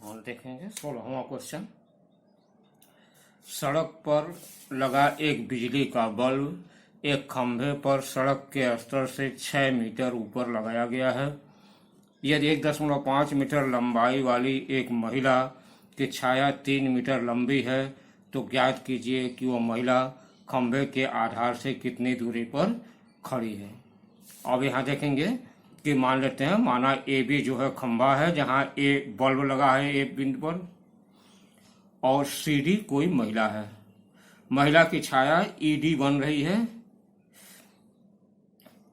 और देखेंगे 16वां क्वेश्चन। सड़क पर लगा एक बिजली का बल्ब एक खंभे पर सड़क के स्तर से 6 मीटर ऊपर लगाया गया है। यदि 1.5 मीटर लंबाई वाली एक महिला की छाया 3 मीटर लंबी है तो ज्ञात कीजिए कि वह महिला खंभे के आधार से कितनी दूरी पर खड़ी है। अब यहाँ देखेंगे कि मान लेते हैं, माना ए बी जो है खंभा है जहाँ ए बल्ब लगा है ए बिंदु पर, और सी डी कोई महिला है। महिला की छाया ई डी बन रही है।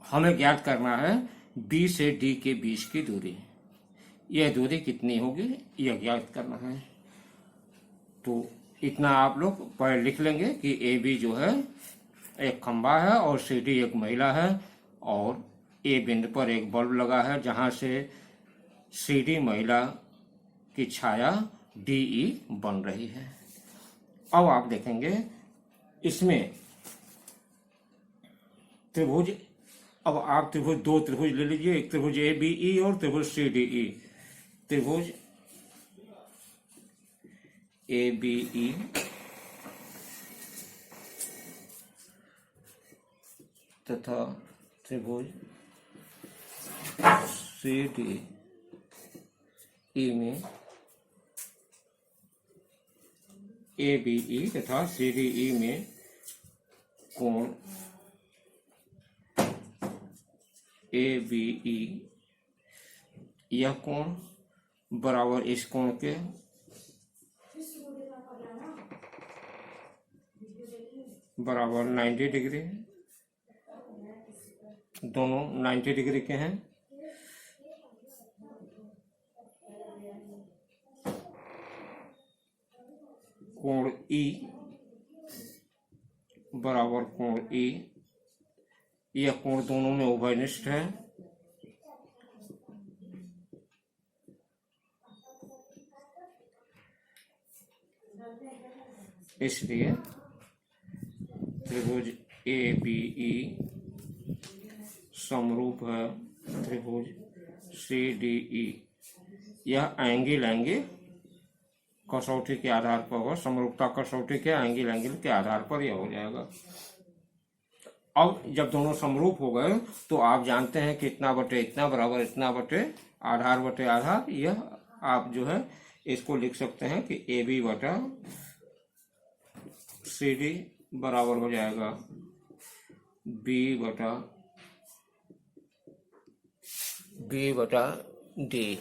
हमें ज्ञात करना है बी से डी के बीच की दूरी। यह दूरी कितनी होगी यह ज्ञात करना है। तो इतना आप लोग पहले लिख लेंगे कि ए बी जो है एक खंभा है और सी डी एक महिला है और ए बिंदु पर एक बल्ब लगा है जहां से सी डी महिला की छाया डी ई बन रही है। अब आप देखेंगे इसमें त्रिभुज, अब आप त्रिभुज दो त्रिभुज ले लीजिए, एक त्रिभुज ए बी ई और त्रिभुज सी डी ई। त्रिभुज ए बी ई तथा त्रिभुज सी डी ई में ए बी ई तथा सी डी ई में कोण ए बी ई, यह कोण बराबर इस कोण के बराबर 90 डिग्री, दोनों 90 डिग्री के हैं। कोण ई बराबर कोण ई, यह कोण दोनों में उभयनिष्ठ है। इसलिए त्रिभुज ए बी ई समरूप है त्रिभुज सी डी ई। यह एंगल कसौटी के आधार पर होगा, समरूपता कसौटी के एंगल के आधार पर यह हो जाएगा। अब जब दोनों समरूप हो गए तो आप जानते हैं कि इतना बटे इतना बराबर इतना बटे आधार बटे आधार। यह आप जो है इसको लिख सकते हैं कि ए बी बटा सी डी बराबर हो जाएगा बी बटा डी,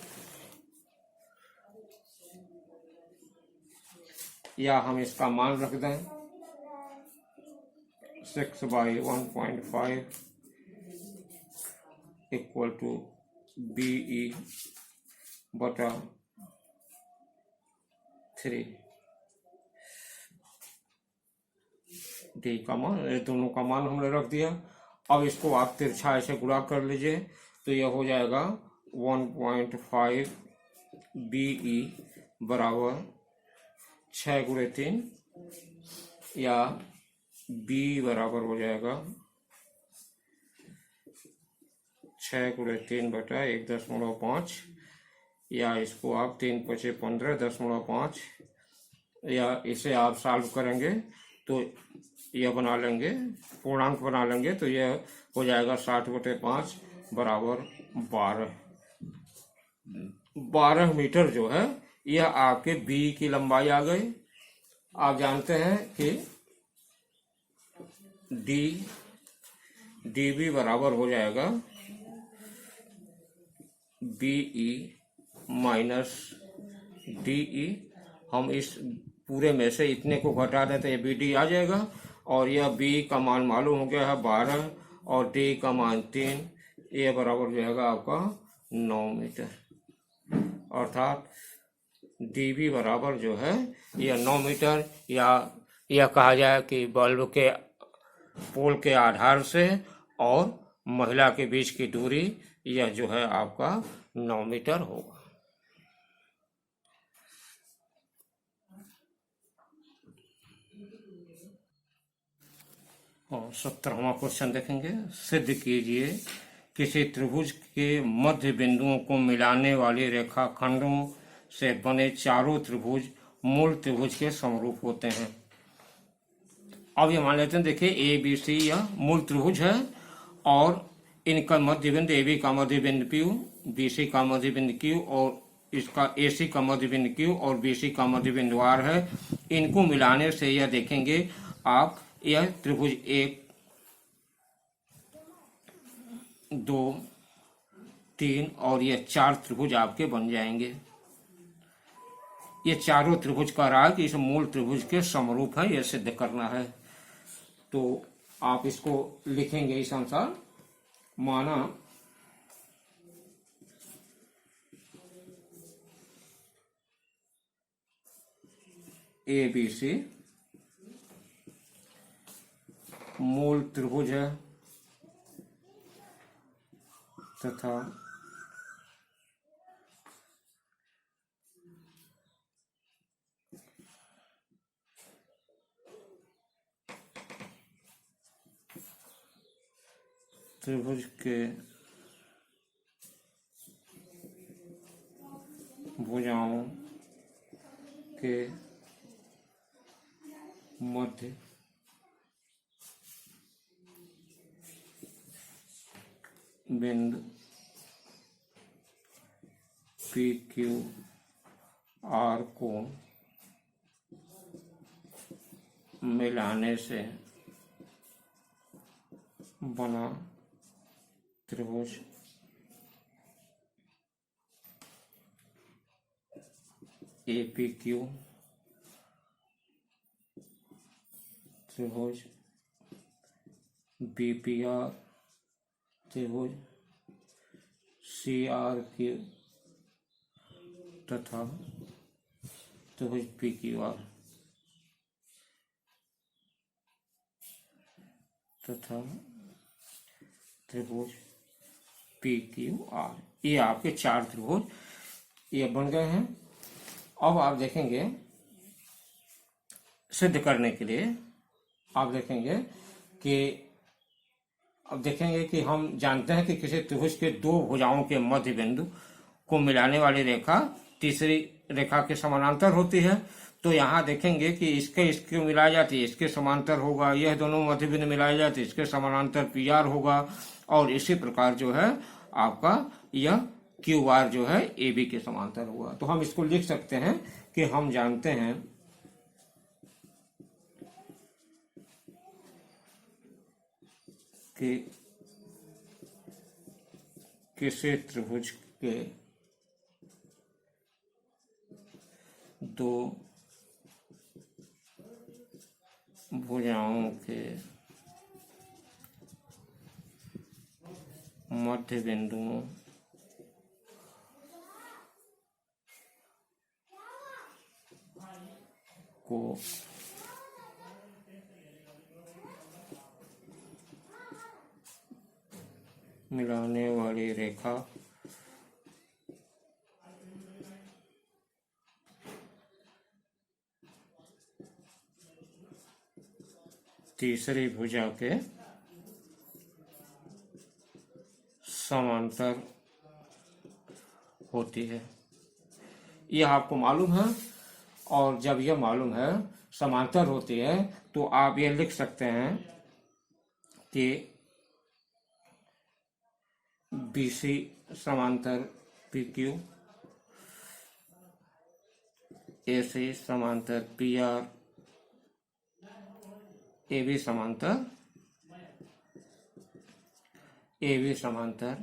या हम इसका मान रख दें 6/1.5 इक्वल टू बी ई बटा 3 डी का मान, ये दोनों का मान हमने रख दिया। अब इसको आप तिरछा ऐसे गुणा कर लीजिए तो यह हो जाएगा 1.5 बी ई बराबर 6 गुणे 3, या बी बराबर हो जाएगा 6 गुणे 3 बटा 1.5, या इसको आप 3 पचे 15.5, या इसे आप सॉल्व करेंगे तो यह बना लेंगे, पूर्णांक बना लेंगे तो यह हो जाएगा 60/5 बराबर 12 मीटर जो है यह आपके बी की लंबाई आ गई। आप जानते हैं कि डी बी बराबर हो जाएगा B E minus D E. हम इस पूरे में से इतने को घटा दें तो ये बी डी आ जाएगा, और यह बी का मान मालूम हो गया है 12 और डी का मान 3, ये बराबर हो जाएगा आपका 9 मीटर। अर्थात डी बी बराबर जो है यह 9 मीटर, या यह कहा जाए कि बल्ब के पोल के आधार से और महिला के बीच की दूरी यह जो है आपका 9 मीटर होगा। और 17वां क्वेश्चन देखेंगे। सिद्ध कीजिए किसी त्रिभुज के मध्य बिंदुओं को मिलाने वाली रेखाखंडों से बने चारों त्रिभुज मूल त्रिभुज के समरूप होते हैं। अब ये मान लेते हैं, देखिए ए बी सी यह मूल त्रिभुज है और इनका मध्य बिंदु ए बी का मध्य बिंदु Q, बी सी का मध्य बिंदु Q और इसका ए सी का मध्य बिंदु Q और बी सी का मध्य बिंदु R है। इनको मिलाने से यह देखेंगे आप, यह त्रिभुज 1 2 3 और यह 4 त्रिभुज आपके बन जाएंगे। ये चारों त्रिभुज का राग इस मूल त्रिभुज के समरूप है, यह सिद्ध करना है। तो आप इसको लिखेंगे इस अनुसार, माना ए बी सी मूल त्रिभुज है तथा त्रिभुज के भुजाओं के मध्य बिंदु पी क्यू आर को मिलाने से बना त्रिभुज ए पी क्यू, त्रिभुज बी पी आर, त्रिभुज सी आर क्यू तथा त्रिभुज पी क्यू आर तथा त्रिभुज पी क्यू आर, ये आपके 4 त्रिभुज ये बन गए हैं। अब आप देखेंगे, सिद्ध करने के लिए आप देखेंगे कि अब देखेंगे कि हम जानते हैं कि किसी त्रिभुज के 2 भुजाओं के मध्य बिंदु को मिलाने वाली रेखा तीसरी रेखा के समानांतर होती है। तो यहाँ देखेंगे कि इसके मिलाई जाती है, इसके समांतर होगा, यह दोनों मध्य बिंदु मिलाए जाते इसके समानांतर पी आर होगा, और इसी प्रकार जो है आपका यह क्यू आर जो है ए बी के समांतर होगा। तो हम इसको लिख सकते हैं कि हम जानते हैं कि किसी त्रिभुज के 2 भुजाओं के मध्य बिंदुओं को मिलाने वाली रेखा तीसरी भुजा के समांतर होती है। यह आपको मालूम है, और जब यह मालूम है समांतर होती है तो आप ये लिख सकते हैं कि बी सी समांतर पी क्यू, ए सी समांतर पी आर, ए बी समांतर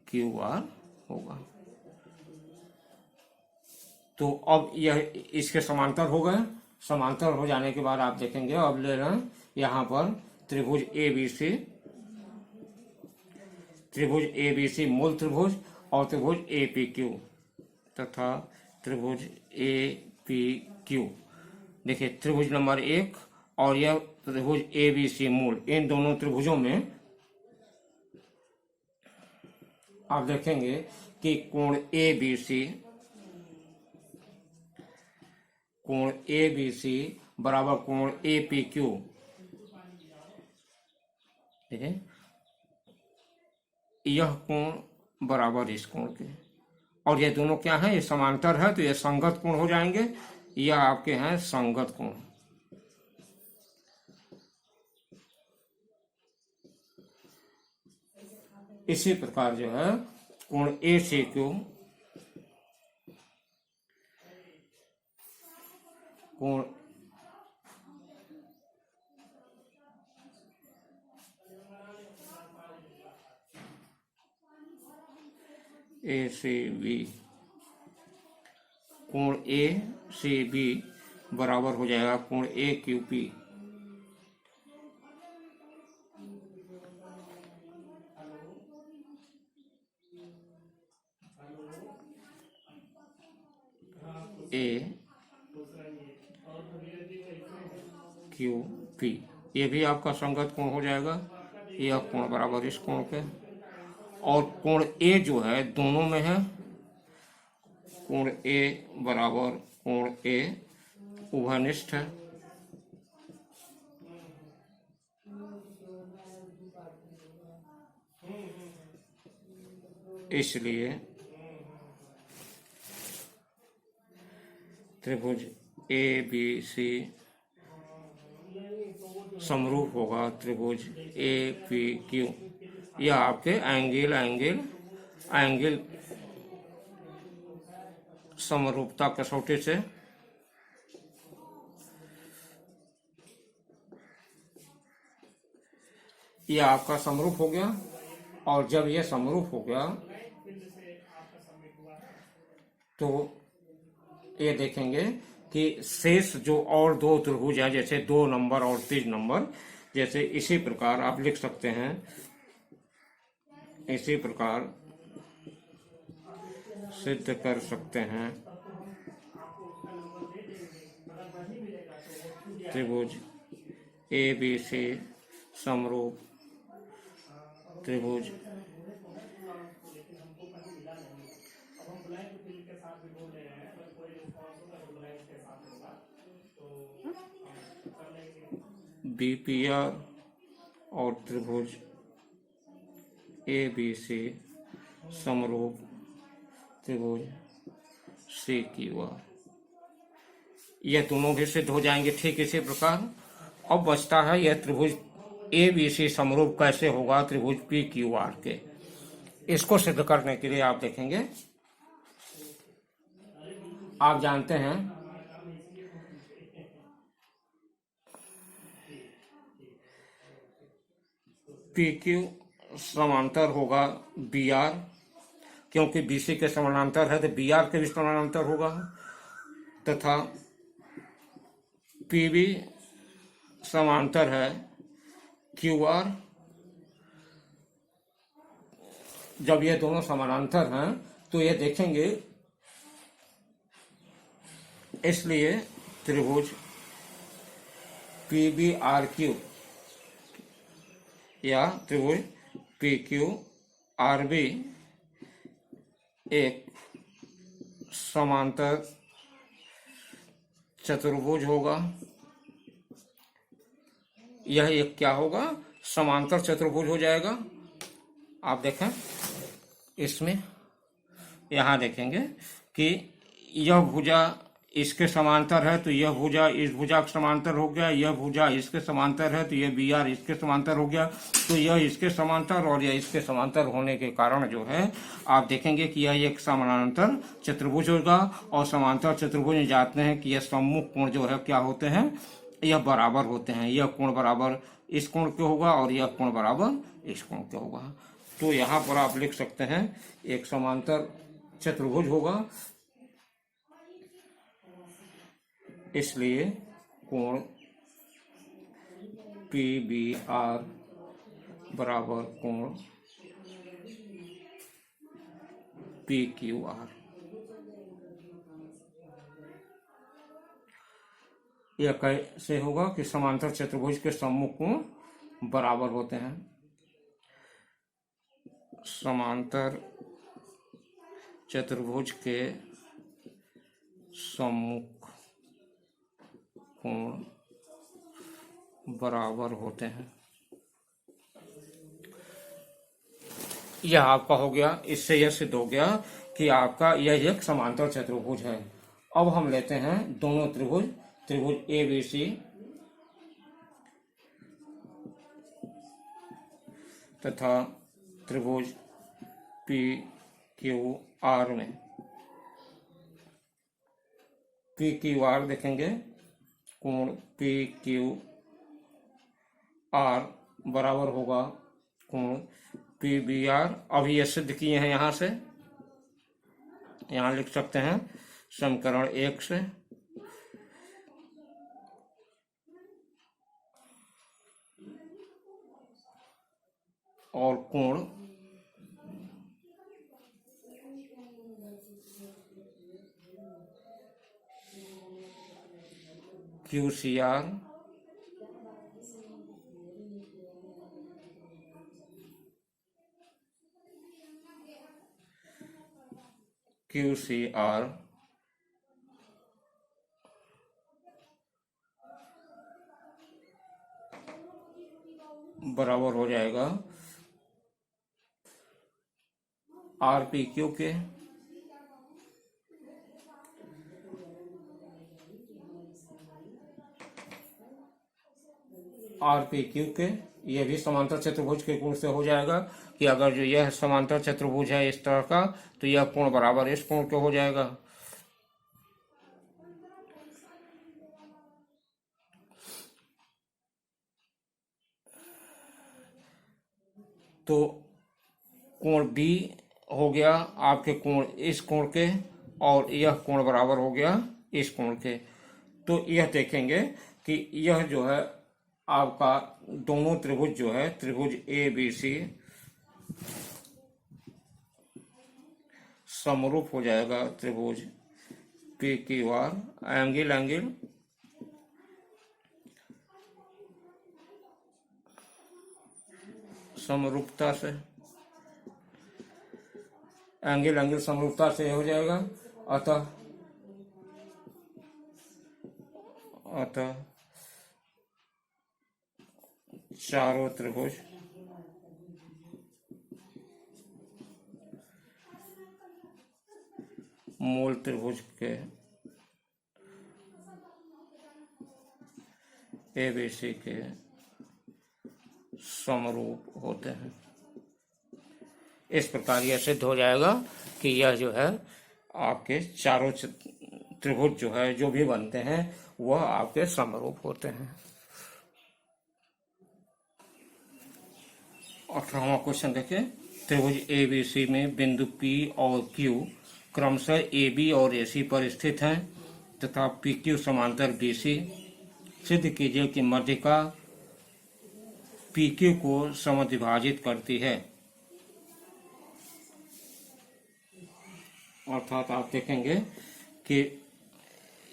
क्यू आर होगा। तो अब यह इसके समांतर हो गए। समांतर हो जाने के बाद आप देखेंगे, अब ले रहे हैं यहाँ पर त्रिभुज ए बी सी मूल त्रिभुज और त्रिभुज ए पी क्यू तथा त्रिभुज ए पी क्यू। देखिए त्रिभुज नंबर 1 और यह त्रिभुज ए बी सी मूल, इन दोनों त्रिभुजों में आप देखेंगे कि कोण ए बी सी बराबर कोण ए पी क्यू, ठीक है, यह कोण बराबर इस कोण के, और ये दोनों क्या है, ये समांतर है तो ये संगत कोण हो जाएंगे, यह आपके हैं संगत कोण। इसी प्रकार जो है कोण ए से क्यू, कोण ए से बी, कोण ए से बी बराबर हो जाएगा कोण ए क्यू पी। ए क्यू पी, ये भी आपका संगत कोण हो जाएगा, यह कोण बराबर इस कोण के। और कोण ए जो है दोनों में है, कोण ए बराबर कोण ए उभयनिष्ठ है, इसलिए त्रिभुज ए बी सी समरूप होगा त्रिभुज ए पी क्यू। यह आपके एंगल समरूपता कसौटी से यह आपका समरूप हो गया। और जब यह समरूप हो गया तो ये देखेंगे कि शेष जो और दो त्रिभुज हैं, जैसे 2 नंबर और 3 नंबर, जैसे इसी प्रकार आप लिख सकते हैं, इसी प्रकार सिद्ध कर सकते हैं त्रिभुज ए बी सी समरूप त्रिभुज बीपीआर और त्रिभुज ए बी सी समरूप त्रिभुज सी क्यू आर। यह दोनों भी सिद्ध हो जाएंगे। ठीक इसी प्रकार अब बचता है यह त्रिभुज ए बी सी समरूप कैसे होगा त्रिभुज पी क्यू आर के। इसको सिद्ध करने के लिए आप देखेंगे, आप जानते हैं पी क्यू समांतर होगा बी आर, क्योंकि बी सी के समानांतर है तो बी आर के भी समानांतर होगा, तथा पी बी समांतर है क्यू आर। जब ये दोनों समानांतर हैं तो ये देखेंगे, इसलिए त्रिभुज पी बी आर क्यू या त्रिभुज पी क्यू आर बी एक समांतर चतुर्भुज होगा। यह एक क्या होगा, समांतर चतुर्भुज हो जाएगा। आप देखें इसमें, यहाँ देखेंगे कि यह भुजा इसके समांतर है तो यह भुजा इस भुजा के समांतर हो गया, यह भुजा इसके समांतर है तो यह बी आर इसके समांतर हो गया, तो यह इसके समांतर और यह इसके समांतर होने के कारण जो है आप देखेंगे कि यह एक समानांतर चतुर्भुज होगा। और समांतर चतुर्भुज में जानते हैं कि यह सम्मुख कोण जो है क्या होते हैं, यह बराबर होते हैं। यह कोण बराबर इस कोण के होगा और यह कोण बराबर इस कोण के होगा। तो यहाँ पर आप लिख सकते हैं एक समांतर चतुर्भुज होगा, इसलिए कोण पी बी आर बराबर कोण पी क्यू आर। यह कैसे होगा कि समांतर चतुर्भुज के सम्मुख कोण बराबर होते हैं। समांतर चतुर्भुज के सम्मुख कोण बराबर होते हैं। यह आपका हो गया। इससे यह सिद्ध हो गया कि आपका यह एक समांतर चतुर्भुज है। अब हम लेते हैं दोनों त्रिभुज, त्रिभुज ए बी सी तथा त्रिभुज पी क्यू आर में। पी क्यू आर देखेंगे, कोण पी क्यू आर बराबर होगा कोण पी बी आर। अभी ये सिद्ध किए हैं, यहां से यहां लिख सकते हैं समीकरण 1 से। और कोण Q C R Q C R बराबर हो जाएगा आर पी क्यू के। आर पी क्यू के यह भी समांतर चतुर्भुज के गुण से हो जाएगा कि अगर जो यह समांतर चतुर्भुज है इस तरह का, तो यह कोण बराबर इस कोण के हो जाएगा। तो कोण बी हो गया आपके कोण इस कोण के, और यह कोण बराबर हो गया इस कोण के। तो यह देखेंगे कि यह जो है आपका दोनों त्रिभुज जो है, त्रिभुज ए बी सी समरूप हो जाएगा त्रिभुज P Q R. Angle angle समरूपता से, एंगल एंगल समरूपता से हो जाएगा। अतः चारों त्रिभुज मूल त्रिभुज के एबीसी के समरूप होते हैं। इस प्रकार यह सिद्ध हो जाएगा कि यह जो है आपके चारों त्रिभुज जो है जो भी बनते हैं वह आपके समरूप होते हैं। 18वां क्वेश्चन देखिए, त्रिभुज ए बी सी में बिंदु P और Q क्रमशः AB और AC पर स्थित हैं तथा PQ समांतर BC। सिद्ध कीजिए कि मध्यिका PQ को समद्विभाजित करती है। अर्थात आप देखेंगे कि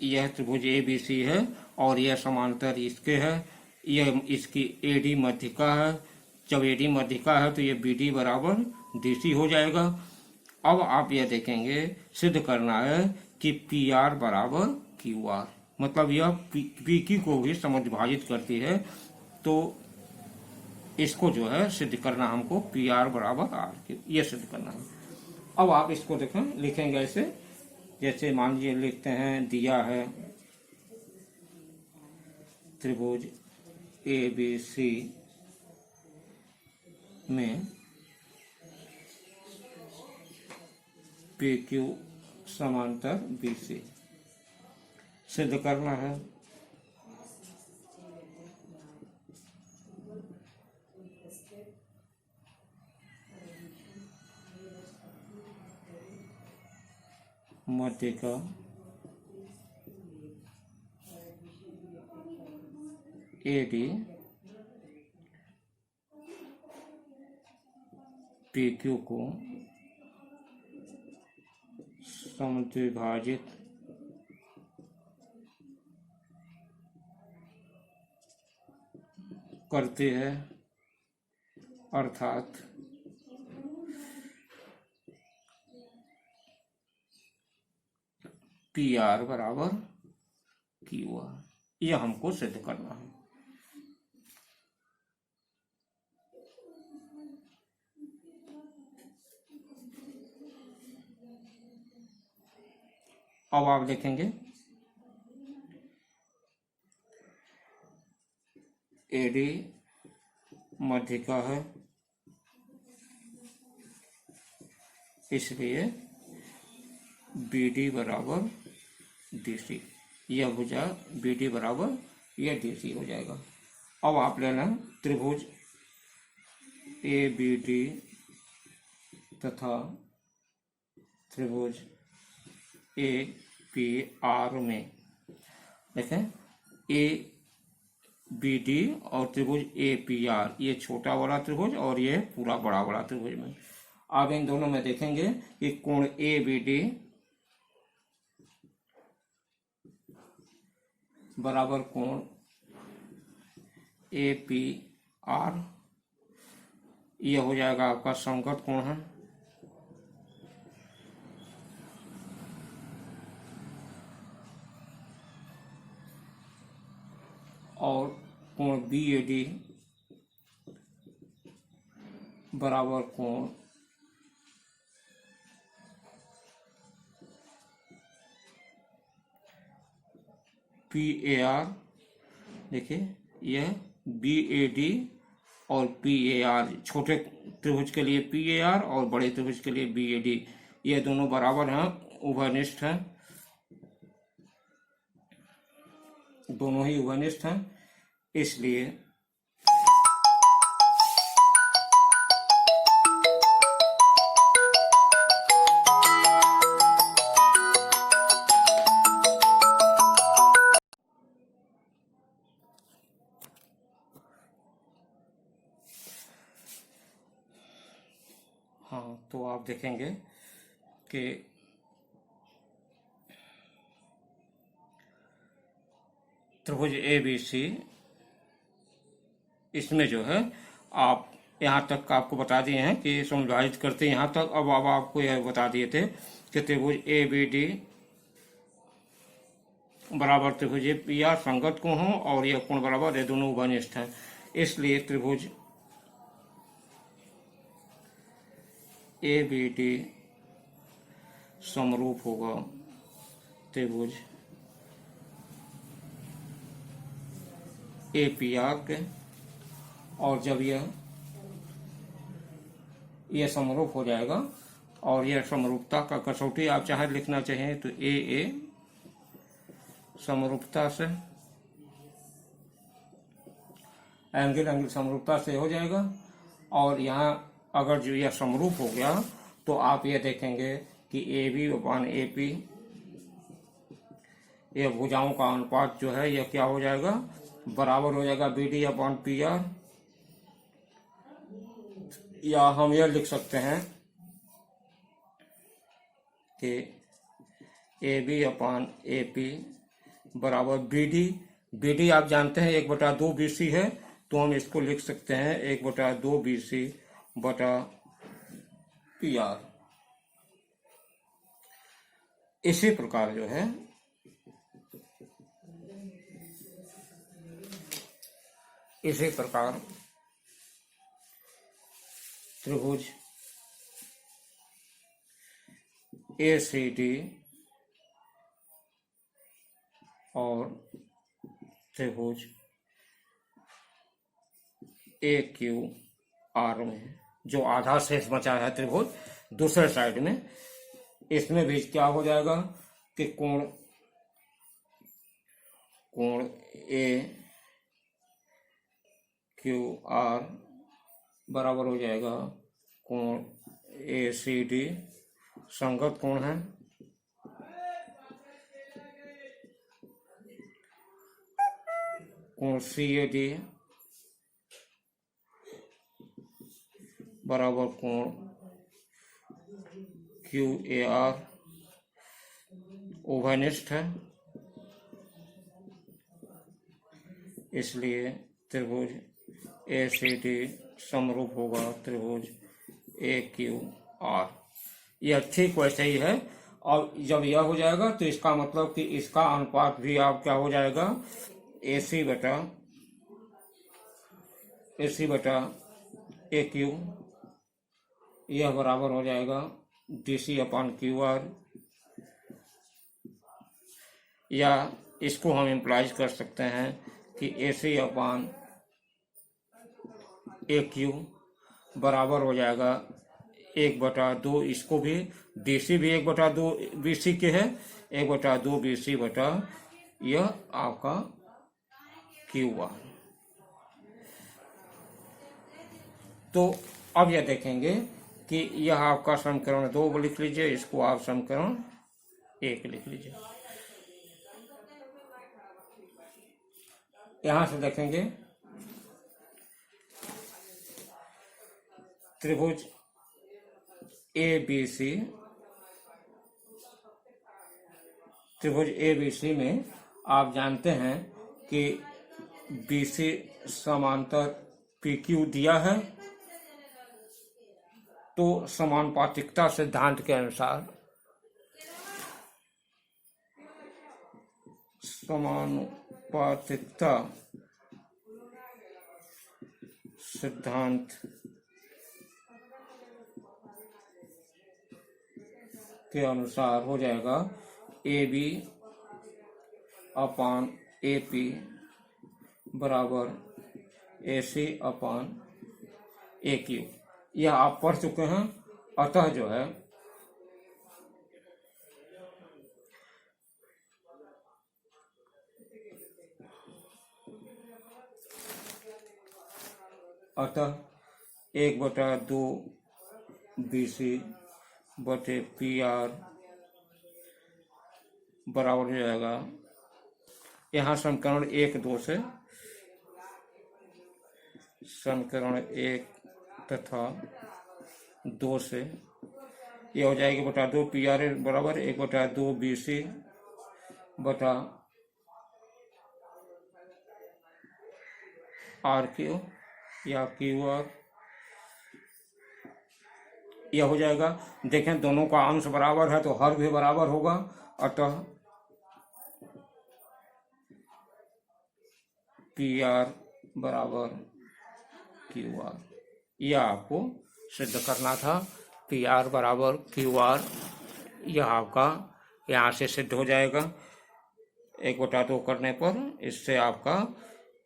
यह त्रिभुज ABC है और यह समांतर इसके है, यह इसकी AD मध्यिका है। जब AD मध्यिका है तो ये BD बराबर DC हो जाएगा। अब आप यह देखेंगे सिद्ध करना है कि PR बराबर QR, मतलब यह PQ को भी समद्विभाजित करती है। तो इसको जो है सिद्ध करना हमको PR बराबर R, ये सिद्ध करना है। अब आप इसको देखें, लिखेंगे ऐसे, जैसे मान लीजिए लिखते हैं, दिया है त्रिभुज ABC में PQ समांतर BC सिद्ध करना है। मध्यिका AD PQ को समद्विभाजित करती है, अर्थात PR बराबर QR, यह हमको सिद्ध करना है। अब आप देखेंगे एडी मध्यिका है, इसलिए BD बराबर DC। यह भुजा BD बराबर यह DC हो जाएगा। अब आप लेना त्रिभुज ABD तथा त्रिभुज APR में देखें ABD और त्रिभुज APR, ये छोटा वाला त्रिभुज और ये पूरा बड़ा वाला त्रिभुज में आप इन दोनों में देखेंगे कि कोण ABD बराबर कोण APR, यह हो जाएगा आपका संगत कोण है। और कोण BAD बराबर कोण PAR। देखिए यह BAD और PAR, छोटे त्रिभुज के लिए PAR और बड़े त्रिभुज के लिए BAD, ये दोनों बराबर हैं, उभयनिष्ठ हैं, दोनों ही उभयनिष्ठ हैं। इसलिए हाँ, तो आप देखेंगे कि त्रिभुज ABC, इसमें जो है आप यहाँ तक आपको बता दिए हैं कि समविभाजित करते यहाँ तक। अब आपको यह बता दिए थे कि त्रिभुज ABD बराबर त्रिभुज APR संगत कोण हो और यह कोण बराबर, ये दोनों उभयनिष्ठ हैं। इसलिए त्रिभुज ABD समरूप होगा त्रिभुज APR के, और जब यह समरूप हो जाएगा और यह समरूपता का कसौटी आप चाहे लिखना चाहें तो AA समरूपता से, एंगल समरूपता से हो जाएगा। और यहाँ अगर जो यह समरूप हो गया तो आप ये देखेंगे कि AB/AP, यह भुजाओं का अनुपात जो है यह क्या हो जाएगा, बराबर हो जाएगा BD/PR। या हम यह लिख सकते हैं कि AB/AP बराबर BD आप जानते हैं 1/2 BC है, तो हम इसको लिख सकते हैं 1/2 BC/PR। इसी प्रकार जो है त्रिभुज ACD और त्रिभुज AQR में जो आधा शेष बचा है त्रिभुज दूसरे साइड में, इसमें भी क्या हो जाएगा कि कोण AQR बराबर हो जाएगा कोण ACD, संगत कोण है। कोण CAD बराबर कोण QAR, उभयनिष्ठ है। इसलिए त्रिभुज ACD समरूप होगा त्रिभुज AQR। यह ठीक वैसे ही है। और जब यह हो जाएगा तो इसका मतलब कि इसका अनुपात भी आप क्या हो जाएगा, AC बटा AQ, यह बराबर हो जाएगा DC/QR। या इसको हम इम्प्लाइज कर सकते हैं कि AC अपान AQ बराबर हो जाएगा 1/2, इसको भी BC भी 1/2 BC के है, 1/2 BC बटा यह आपका QR। तो अब यह देखेंगे कि यह आपका समीकरण 2 लिख लीजिए, इसको आप समीकरण 1 लिख लीजिए। यहां से देखेंगे त्रिभुज ABC में आप जानते हैं कि BC समांतर PQ दिया है, तो समानुपातिकता सिद्धांत के अनुसार समानुपातिकता सिद्धांत के अनुसार हो जाएगा AB अपान AP बराबर AC अपान AQ। यह आप पढ़ चुके हैं। अतः जो है अतः 1/2 BC बटे PR बराबर हो जाएगा, यहाँ समीकरण 1 2 से समीकरण 1 तथा 2 से यह हो जाएगी 1/2 PR बराबर 1/2 BC बटा RQ या QR। यह हो जाएगा। देखें दोनों का अंश बराबर है तो हर भी बराबर होगा, अतः PR बराबर QR। यह आपको सिद्ध करना था। PR बराबर QR यह आपका यहाँ से सिद्ध हो जाएगा 1/2 करने पर। इससे आपका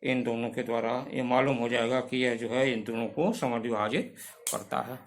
इन दोनों के द्वारा ये मालूम हो जाएगा कि यह जो है इन दोनों को समविभाजित करता है।